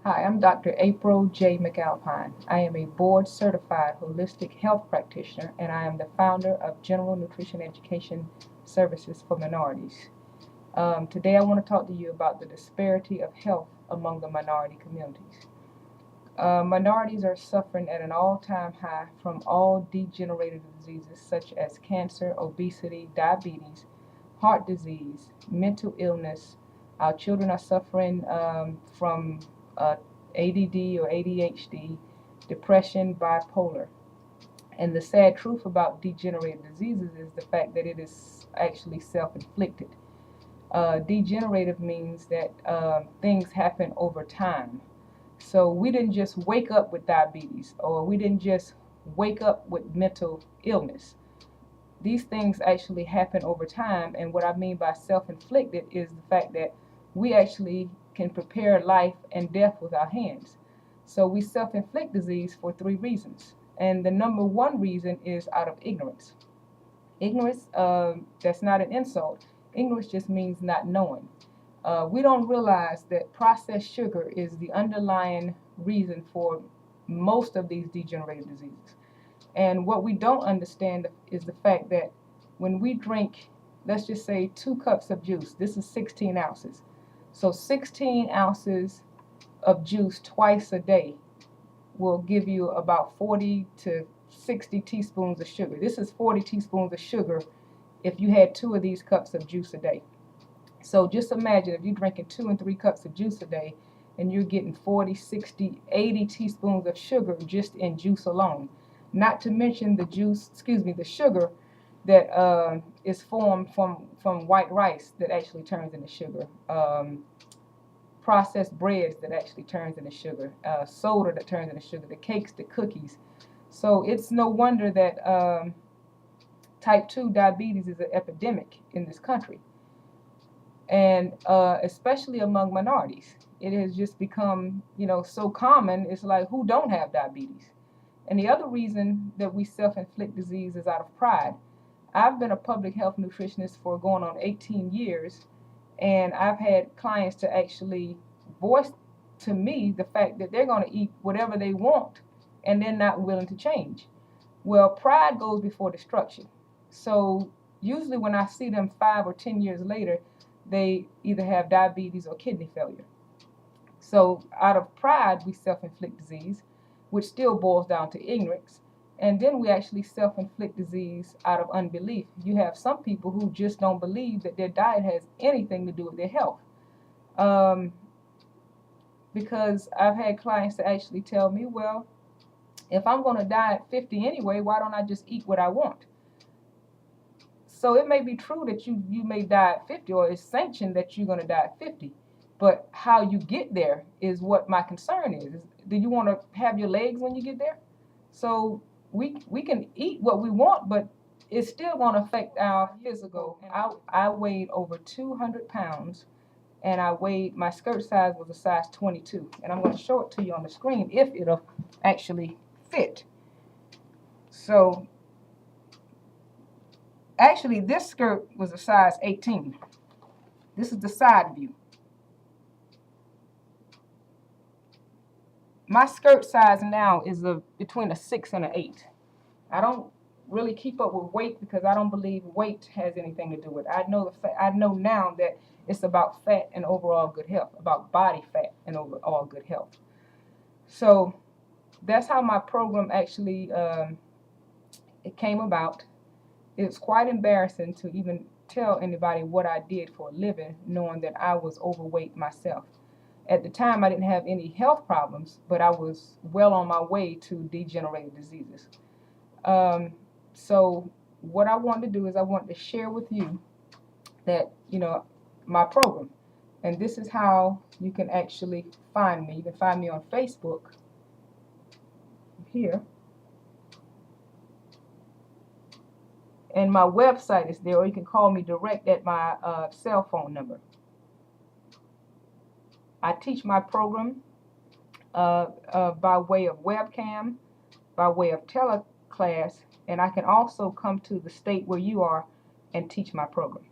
Hi, I'm Dr. April J. McAlpine. I am a board certified holistic health practitioner and I am the founder of General Nutrition Education Services for Minorities. Today I want to talk to you about the disparity of health among the minority communities. Minorities are suffering at an all-time high from all degenerative diseases such as cancer, obesity, diabetes, heart disease, mental illness. Our children are suffering from uh, ADD or ADHD, depression, bipolar. And the sad truth about degenerative diseases is the fact that it is actually self-inflicted. Degenerative means that things happen over time. So we didn't just wake up with diabetes or we didn't just wake up with mental illness. These things actually happen over time. And what I mean by self-inflicted is the fact that we actually can prepare life and death with our hands. So we self-inflict disease for three reasons. And the number one reason is out of ignorance. Ignorance, that's not an insult. Ignorance just means not knowing. We don't realize that processed sugar is the underlying reason for most of these degenerative diseases. And what we don't understand is the fact that when we drink, let's just say 2 cups of juice, this is 16 ounces. So 16 ounces of juice twice a day will give you about 40 to 60 teaspoons of sugar. This is 40 teaspoons of sugar if you had 2 of these cups of juice a day. So just imagine if you're drinking 2 and 3 cups of juice a day and you're getting 40, 60, 80 teaspoons of sugar just in juice alone. Not to mention the sugar that is formed from white rice that actually turns into sugar. Processed breads that actually turns into sugar, soda that turns into sugar, the cakes, the cookies. So it's no wonder that type 2 diabetes is an epidemic in this country. And especially among minorities. It has just become, so common. It's like, who don't have diabetes? And the other reason that we self-inflict disease is out of pride. I've been a public health nutritionist for going on 18 years, and I've had clients to actually voice to me the fact that they're going to eat whatever they want, and they're not willing to change. Well, pride goes before destruction. So usually when I see them 5 or 10 years later, they either have diabetes or kidney failure. So out of pride, we self-inflict disease, which still boils down to ignorance. And then we actually self-inflict disease out of unbelief. You have some people who just don't believe that their diet has anything to do with their health. Because I've had clients to actually tell me, well, if I'm going to die at 50 anyway, why don't I just eat what I want? So it may be true that you may die at 50, or it's sanctioned that you're going to die at 50. But how you get there is what my concern is. Do you want to have your legs when you get there? So we can eat what we want, but it's still going to affect our physical. I weighed over 200 pounds, and my skirt size was a size 22. And I'm going to show it to you on the screen if it'll actually fit. So actually, this skirt was a size 18. This is the side view. My skirt size now is between a 6 and an 8. I don't really keep up with weight because I don't believe weight has anything to do with it. I know now that it's about fat and overall good health, about body fat and overall good health. So that's how my program actually it came about. It's quite embarrassing to even tell anybody what I did for a living, knowing that I was overweight myself. At the time, I didn't have any health problems, but I was well on my way to degenerative diseases. So what I wanted to do is I wanted to share with you that, my program. And this is how you can actually find me. You can find me on Facebook here. And my website is there, or you can call me direct at my cell phone number. I teach my program by way of webcam, by way of teleclass, and I can also come to the state where you are and teach my program.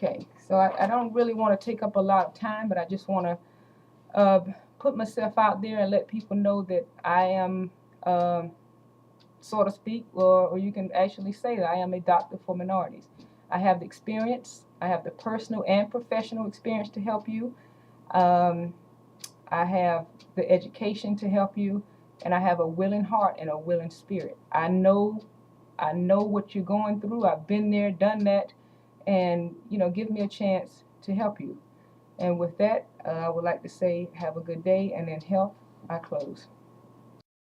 Okay, so I don't really want to take up a lot of time, but I just want to put myself out there and let people know that I am, so to speak, or you can actually say that I am a doctor for minorities. I have the experience, I have the personal and professional experience to help you. Um, I have the education to help you, and I have a willing heart and a willing spirit. I know what you're going through. I've been there, done that, and give me a chance to help you. And with that, I would like to say have a good day, and in health, I close.